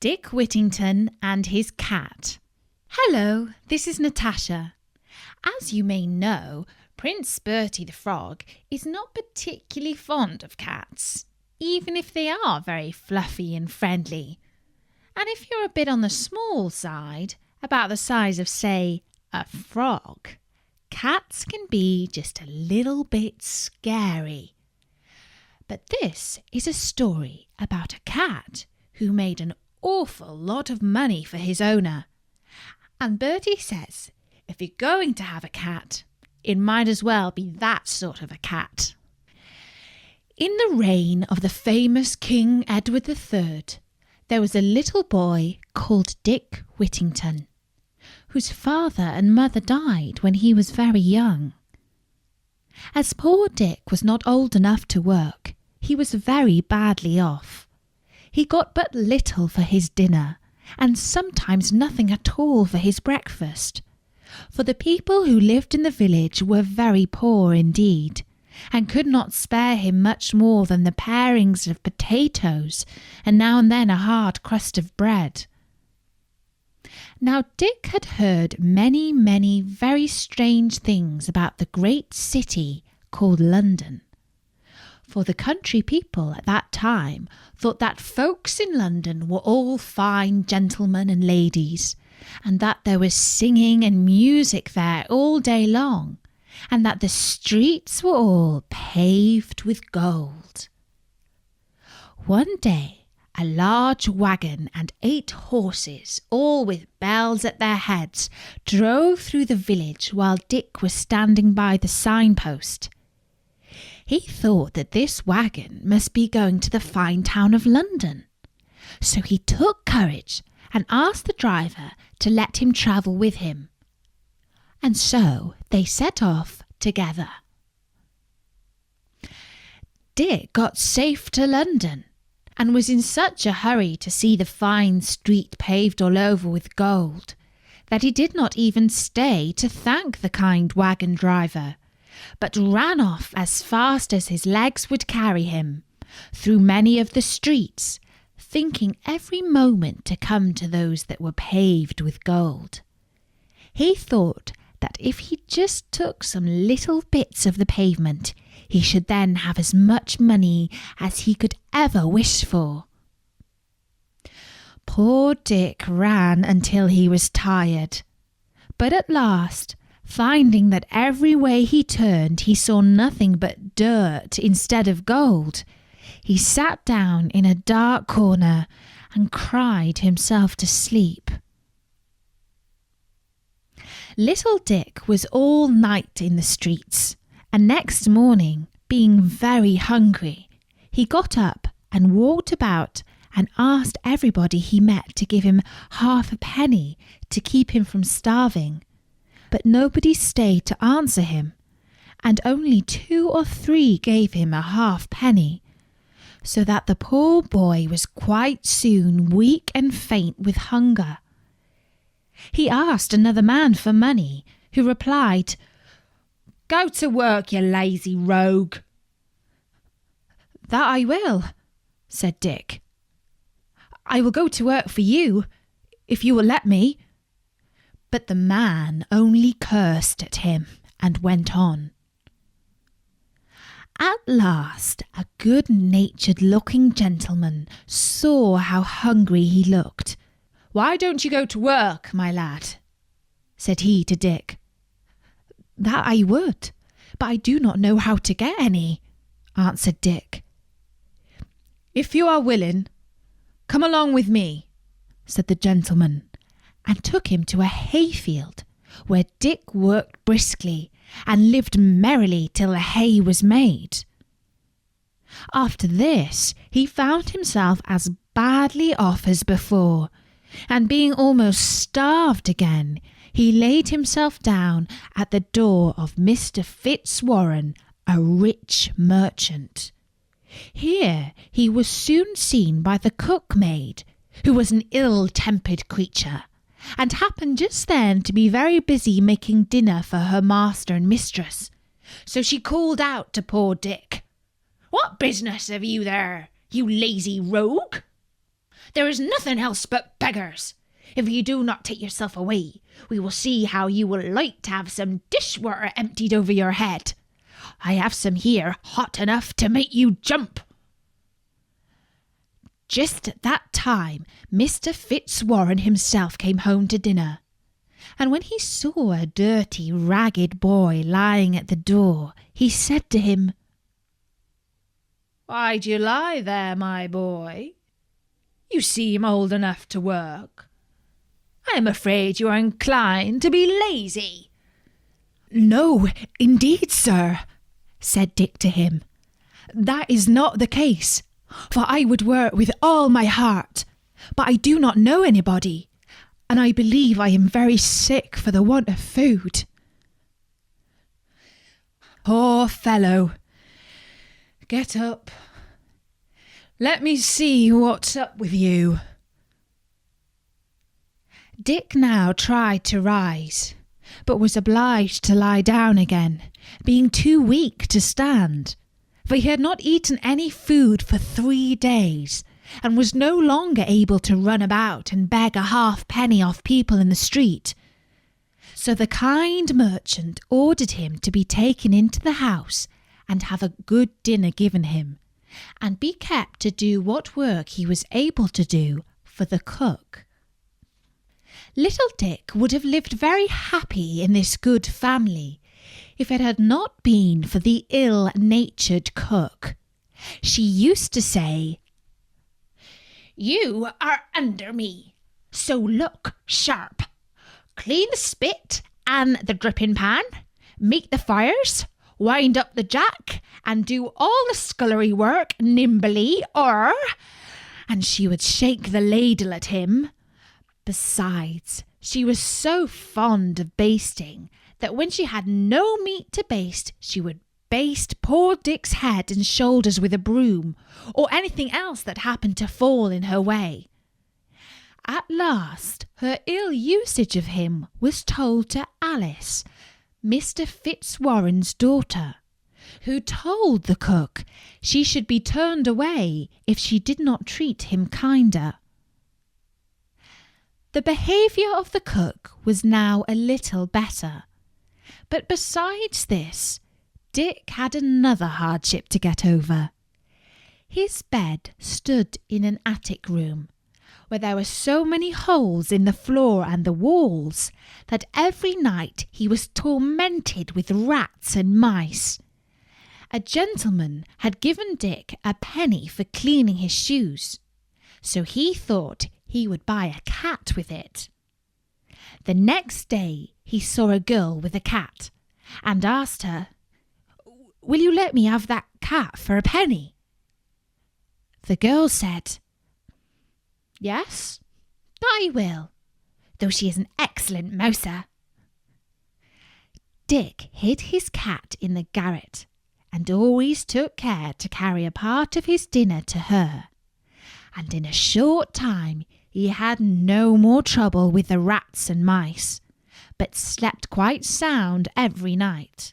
Dick Whittington and his cat. Hello, this is Natasha. As you may know, Prince Bertie the Frog is not particularly fond of cats, even if they are very fluffy and friendly. And if you're a bit on the small side, about the size of, say, a frog, cats can be just a little bit scary. But this is a story about a cat who made an awful lot of money for his owner. And Bertie says, if you're going to have a cat, it might as well be that sort of a cat. In the reign of the famous King Edward III, there was a little boy called Dick Whittington, whose father and mother died when he was very young. As poor Dick was not old enough to work, he was very badly off. He got but little for his dinner, and sometimes nothing at all for his breakfast. For the people who lived in the village were very poor indeed, and could not spare him much more than the parings of potatoes, and now and then a hard crust of bread. Now Dick had heard many very strange things about the great city called London. For the country people at that time thought that folks in London were all fine gentlemen and ladies, and that there was singing and music there all day long, and that the streets were all paved with gold. One day, a large wagon and 8 horses, all with bells at their heads, drove through the village while Dick was standing by the signpost. He thought that this wagon must be going to the fine town of London. So he took courage and asked the driver to let him travel with him. And so they set off together. Dick got safe to London and was in such a hurry to see the fine street paved all over with gold that he did not even stay to thank the kind wagon driver, but ran off as fast as his legs would carry him, through many of the streets, thinking every moment to come to those that were paved with gold. He thought that if he just took some little bits of the pavement, he should then have as much money as he could ever wish for. Poor Dick ran until he was tired, but at last, finding that every way he turned he saw nothing but dirt instead of gold, he sat down in a dark corner and cried himself to sleep. Little Dick was all night in the streets, and next morning, being very hungry, he got up and walked about and asked everybody he met to give him half a penny to keep him from starving. But nobody stayed to answer him, and only 2 or 3 gave him a half penny, so that the poor boy was quite soon weak and faint with hunger. He asked another man for money, who replied, "Go to work, you lazy rogue." "That I will," said Dick. "I will go to work for you, if you will let me." But the man only cursed at him and went on. At last, a good-natured looking gentleman saw how hungry he looked. "Why don't you go to work, my lad?" said he to Dick. "That I would, but I do not know how to get any," answered Dick. "If you are willing, come along with me," said the gentleman, and took him to a hayfield, where Dick worked briskly and lived merrily till the hay was made. After this, he found himself as badly off as before, and being almost starved again, he laid himself down at the door of Mr. Fitzwarren, a rich merchant. Here he was soon seen by the cookmaid, who was an ill-tempered creature, and happened just then to be very busy making dinner for her master and mistress. So she called out to poor Dick, "What business have you there, you lazy rogue?" There is nothing else but beggars. If you do not take yourself away, we will see how you will like to have some dishwater emptied over your head. I have some here hot enough to make you jump." Just at that time, Mr. Fitzwarren himself came home to dinner, and when he saw a dirty, ragged boy lying at the door, he said to him, "Why do you lie there, my boy? You seem old enough to work. I am afraid you are inclined to be lazy." "No, indeed, sir," said Dick to him. "That is not the case, for I would work with all my heart, but I do not know anybody, and I believe I am very sick for the want of food." "Poor fellow. Get up. Let me see what's up with you." Dick now tried to rise, but was obliged to lie down again, being too weak to stand, for he had not eaten any food for 3 days, and was no longer able to run about and beg a halfpenny off people in the street. So the kind merchant ordered him to be taken into the house and have a good dinner given him, and be kept to do what work he was able to do for the cook. Little Dick would have lived very happy in this good family if it had not been for the ill-natured cook. She used to say, "You are under me, so look sharp. Clean the spit and the dripping pan, make the fires, wind up the jack, and do all the scullery work nimbly, or—" and she would shake the ladle at him. Besides, she was so fond of basting that when she had no meat to baste, she would baste poor Dick's head and shoulders with a broom, or anything else that happened to fall in her way. At last, her ill usage of him was told to Alice, Mr. Fitzwarren's daughter, who told the cook she should be turned away if she did not treat him kinder. The behaviour of the cook was now a little better, but besides this, Dick had another hardship to get over. His bed stood in an attic room, where there were so many holes in the floor and the walls that every night he was tormented with rats and mice. A gentleman had given Dick a penny for cleaning his shoes, so he thought he would buy a cat with it. The next day he saw a girl with a cat and asked her, "Will you let me have that cat for a penny?" The girl said, "Yes, I will, though she is an excellent mouser." Dick hid his cat in the garret and always took care to carry a part of his dinner to her, and in a short time he had no more trouble with the rats and mice, but slept quite sound every night.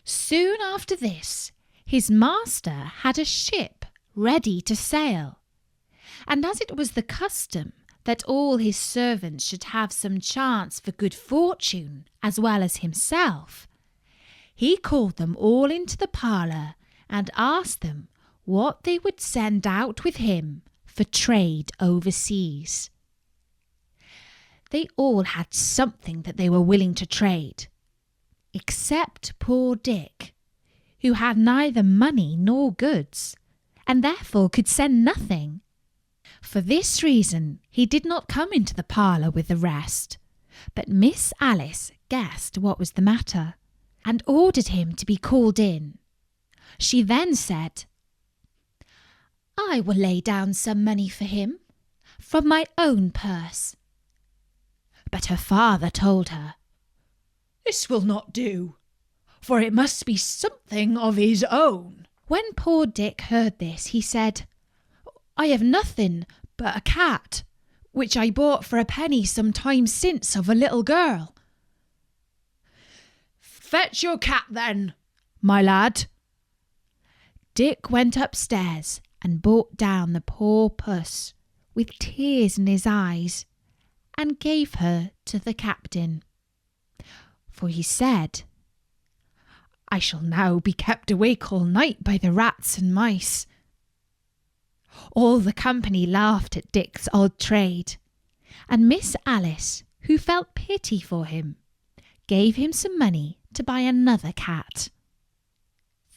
Soon after this, his master had a ship ready to sail, and as it was the custom that all his servants should have some chance for good fortune as well as himself, he called them all into the parlour and asked them what they would send out with him for trade overseas. They all had something that they were willing to trade, except poor Dick, who had neither money nor goods, and therefore could send nothing. For this reason he did not come into the parlour with the rest, but Miss Alice guessed what was the matter, and ordered him to be called in. She then said, "I will lay down some money for him, from my own purse." But her father told her, "This will not do, for it must be something of his own." When poor Dick heard this, he said, "I have nothing but a cat, which I bought for a penny some time since of a little girl." "Fetch your cat then, my lad." Dick went upstairs and brought down the poor puss with tears in his eyes and gave her to the captain. For he said, "I shall now be kept awake all night by the rats and mice." All the company laughed at Dick's odd trade, and Miss Alice, who felt pity for him, gave him some money to buy another cat.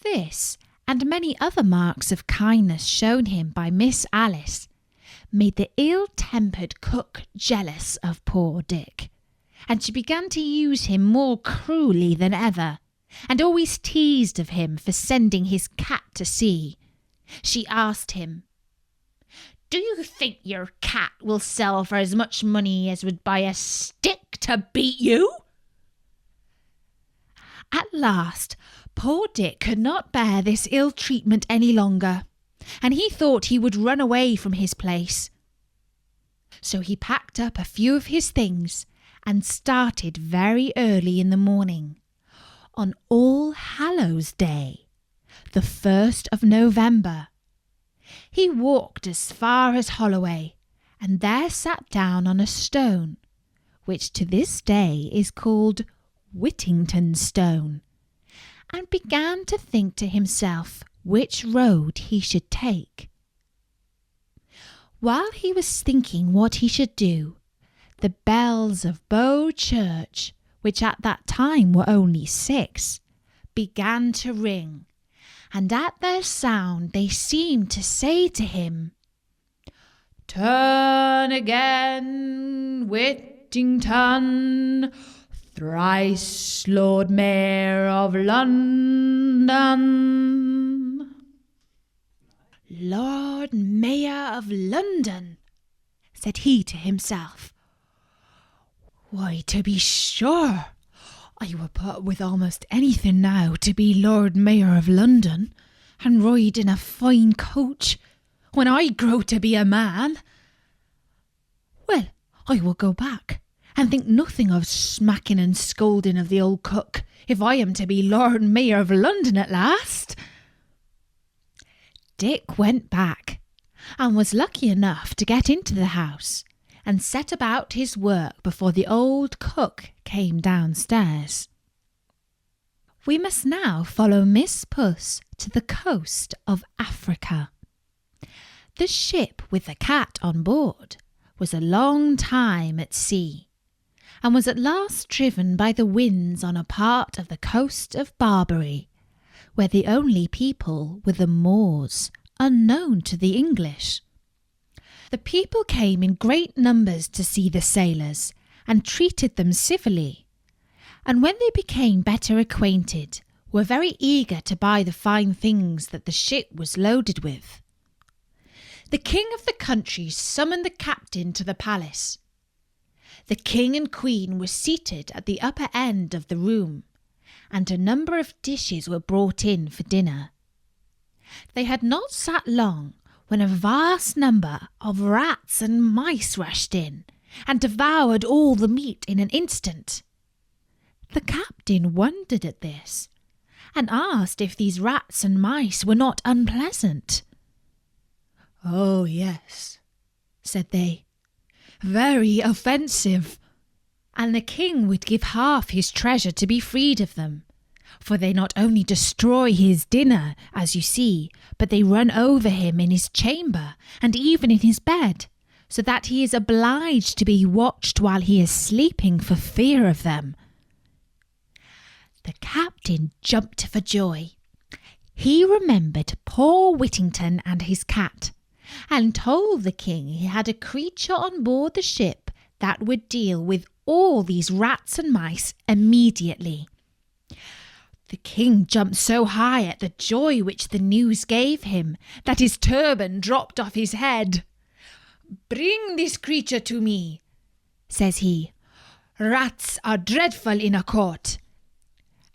This, and many other marks of kindness shown him by Miss Alice, made the ill-tempered cook jealous of poor Dick, and she began to use him more cruelly than ever, and always teased of him for sending his cat to sea. She asked him, "Do you think your cat will sell for as much money as would buy a stick to beat you?" At last, poor Dick could not bear this ill treatment any longer, and he thought he would run away from his place. So he packed up a few of his things and started very early in the morning, on All Hallows Day, the 1st of November. He walked as far as Holloway, and there sat down on a stone, which to this day is called Whittington Stone, and began to think to himself which road he should take. While he was thinking what he should do, the bells of Bow Church, which at that time were only 6, began to ring, and at their sound they seemed to say to him, "Turn again, Whittington, thrice Lord Mayor of London." "Lord Mayor of London," said he to himself. "Why, to be sure, I would put with almost anything now to be Lord Mayor of London and ride in a fine coach when I grow to be a man. Well, I will go back and think nothing of smacking and scolding of the old cook if I am to be Lord Mayor of London at last." Dick went back and was lucky enough to get into the house and set about his work before the old cook came downstairs. We must now follow Miss Puss to the coast of Africa. The ship with the cat on board was a long time at sea, and was at last driven by the winds on a part of the coast of Barbary, where the only people were the Moors, unknown to the English. The people came in great numbers to see the sailors, and treated them civilly, and when they became better acquainted, were very eager to buy the fine things that the ship was loaded with. The king of the country summoned the captain to the palace. The king and queen were seated at the upper end of the room, and a number of dishes were brought in for dinner. They had not sat long when a vast number of rats and mice rushed in, and devoured all the meat in an instant. The captain wondered at this, and asked if these rats and mice were not unpleasant. "Oh, yes," said they, "very offensive," and the king would give half his treasure to be freed of them, for they not only destroy his dinner, as you see, but they run over him in his chamber and even in his bed, so that he is obliged to be watched while he is sleeping for fear of them. The captain jumped for joy. He remembered poor Whittington and his cat, and told the king he had a creature on board the ship that would deal with all these rats and mice immediately. The king jumped so high at the joy which the news gave him that his turban dropped off his head. "Bring this creature to me," says he. "Rats are dreadful in a court,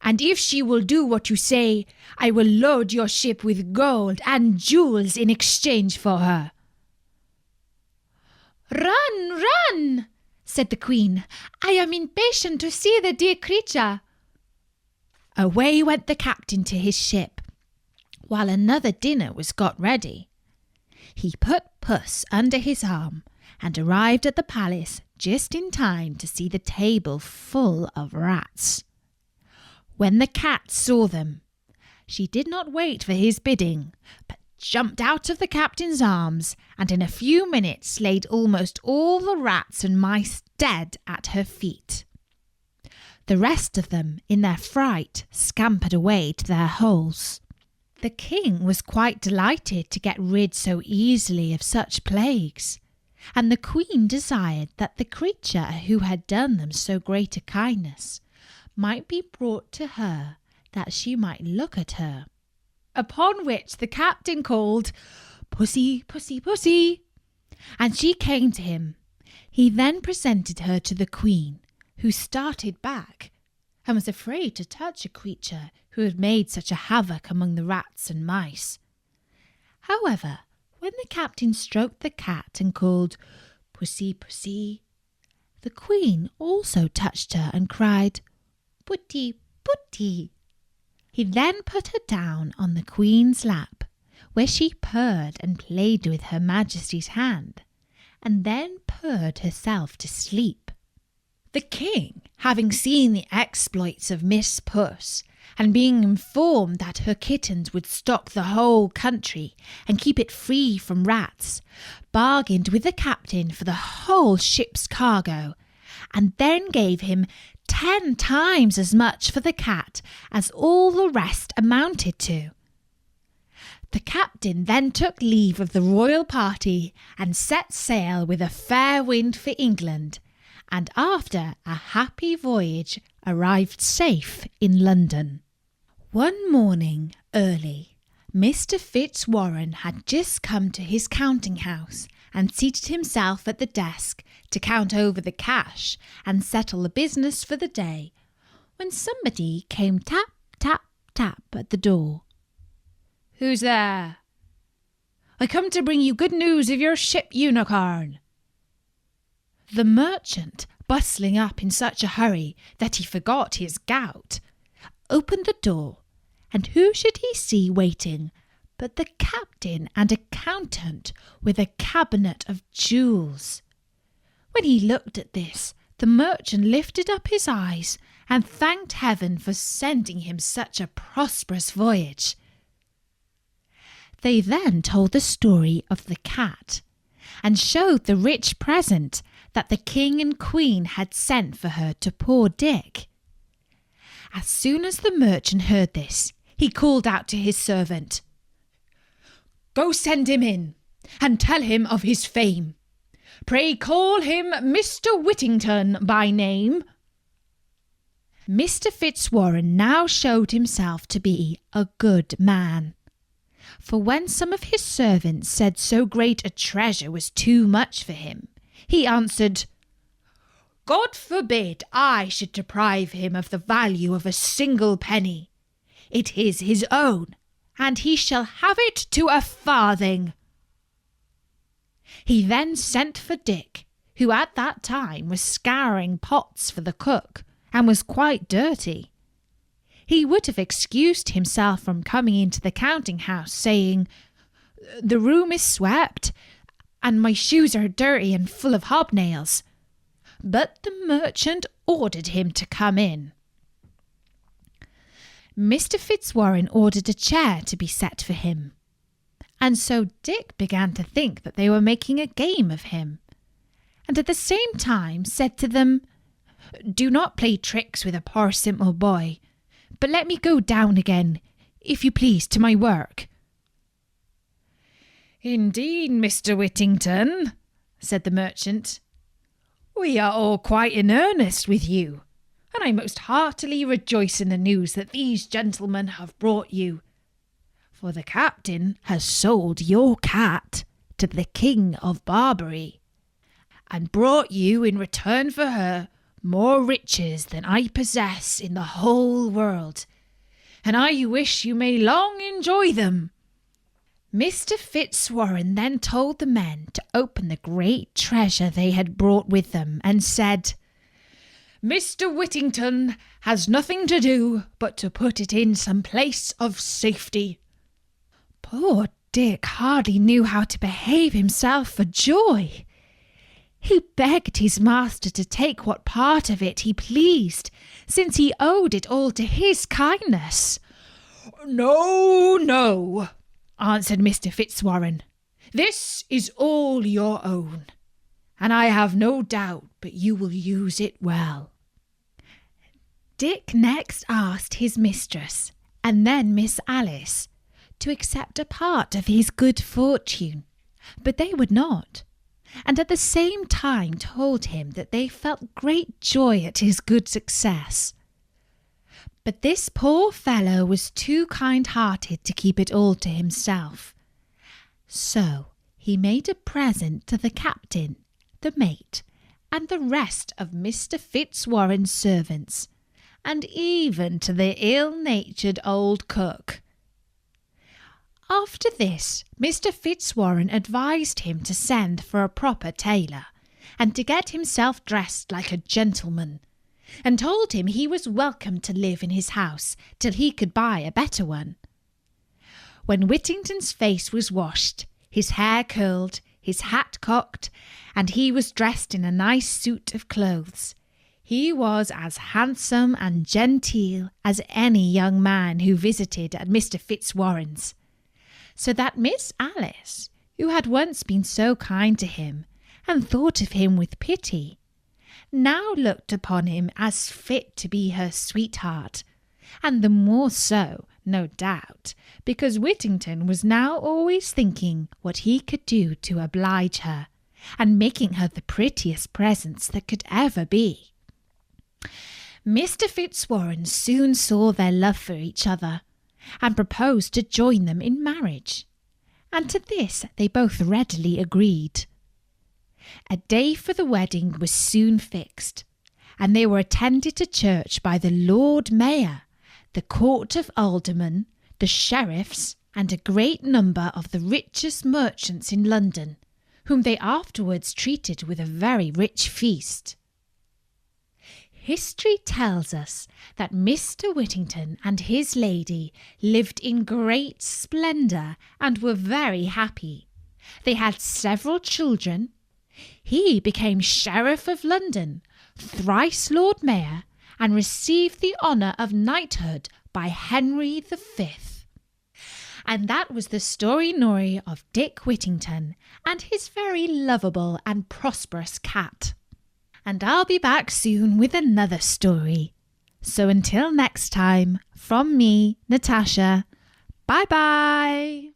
and if she will do what you say, I will load your ship with gold and jewels in exchange for her." "Run, run," said the queen. "I am impatient to see the dear creature." Away went the captain to his ship, while another dinner was got ready. He put Puss under his arm and arrived at the palace just in time to see the table full of rats. When the cat saw them, she did not wait for his bidding, but jumped out of the captain's arms and in a few minutes laid almost all the rats and mice dead at her feet. The rest of them, in their fright, scampered away to their holes. The king was quite delighted to get rid so easily of such plagues, and the queen desired that the creature who had done them so great a kindness might be brought to her, that she might look at her. Upon which the captain called, "Pussy, pussy, pussy," and she came to him. He then presented her to the queen, who started back and was afraid to touch a creature who had made such a havoc among the rats and mice. However, when the captain stroked the cat and called, "Pussy, pussy," the queen also touched her and cried, "Putty, putty." He then put her down on the queen's lap, where she purred and played with her majesty's hand, and then purred herself to sleep. The king, having seen the exploits of Miss Puss, and being informed that her kittens would stock the whole country and keep it free from rats, bargained with the captain for the whole ship's cargo, and then gave him 10 times as much for the cat as all the rest amounted to. The captain then took leave of the royal party and set sail with a fair wind for England, and after a happy voyage arrived safe in London. One morning early, Mr. Fitzwarren had just come to his counting house and seated himself at the desk to count over the cash and settle the business for the day, when somebody came tap, tap, tap at the door. "Who's there?" "I come to bring you good news of your ship Unicorn." The merchant, bustling up in such a hurry that he forgot his gout, opened the door, and who should he see waiting but the captain and accountant with a cabinet of jewels. When he looked at this, the merchant lifted up his eyes and thanked heaven for sending him such a prosperous voyage. They then told the story of the cat, and showed the rich present that the king and queen had sent for her to poor Dick. As soon as the merchant heard this, he called out to his servant, "Go send him in, and tell him of his fame. Pray call him Mr. Whittington by name." Mr. Fitzwarren now showed himself to be a good man, for when some of his servants said so great a treasure was too much for him, he answered, "God forbid I should deprive him of the value of a single penny. It is his own, and he shall have it to a farthing." He then sent for Dick, who at that time was scouring pots for the cook, and was quite dirty. He would have excused himself from coming into the counting-house, saying, "The room is swept, and my shoes are dirty and full of hobnails." But the merchant ordered him to come in. Mr. Fitzwarren ordered a chair to be set for him, and so Dick began to think that they were making a game of him, and at the same time said to them, "Do not play tricks with a poor simple boy, but let me go down again, if you please, to my work." "Indeed, Mr. Whittington," said the merchant, "we are all quite in earnest with you, and I most heartily rejoice in the news that these gentlemen have brought you. For the captain has sold your cat to the King of Barbary, and brought you in return for her more riches than I possess in the whole world, and I wish you may long enjoy them." Mr. Fitzwarren then told the men to open the great treasure they had brought with them, and said, "Mr. Whittington has nothing to do but to put it in some place of safety." Poor Dick hardly knew how to behave himself for joy. He begged his master to take what part of it he pleased, since he owed it all to his kindness. "No, no," answered Mr. Fitzwarren. "This is all your own, and I have no doubt but you will use it well." Dick next asked his mistress, and then Miss Alice, to accept a part of his good fortune, but they would not, and at the same time told him that they felt great joy at his good success. But this poor fellow was too kind-hearted to keep it all to himself. So he made a present to the captain, the mate, and the rest of Mr. Fitzwarren's servants, and even to the ill-natured old cook. After this, Mr. Fitzwarren advised him to send for a proper tailor, and to get himself dressed like a gentleman, and told him he was welcome to live in his house till he could buy a better one. When Whittington's face was washed, his hair curled, his hat cocked, and he was dressed in a nice suit of clothes, he was as handsome and genteel as any young man who visited at Mr. Fitzwarren's, so that Miss Alice, who had once been so kind to him, and thought of him with pity, now looked upon him as fit to be her sweetheart, and the more so, no doubt, because Whittington was now always thinking what he could do to oblige her, and making her the prettiest presents that could ever be. Mr. Fitzwarren soon saw their love for each other, and proposed to join them in marriage, and to this they both readily agreed. A day for the wedding was soon fixed, and they were attended to church by the Lord Mayor, the Court of Aldermen, the sheriffs, and a great number of the richest merchants in London, whom they afterwards treated with a very rich feast. History tells us that Mr. Whittington and his lady lived in great splendour and were very happy. They had several children. He became Sheriff of London, thrice Lord Mayor, and received the honour of knighthood by Henry V. And that was the story of Dick Whittington and his very lovable and prosperous cat. And I'll be back soon with another story. So until next time, from me, Natasha, bye-bye.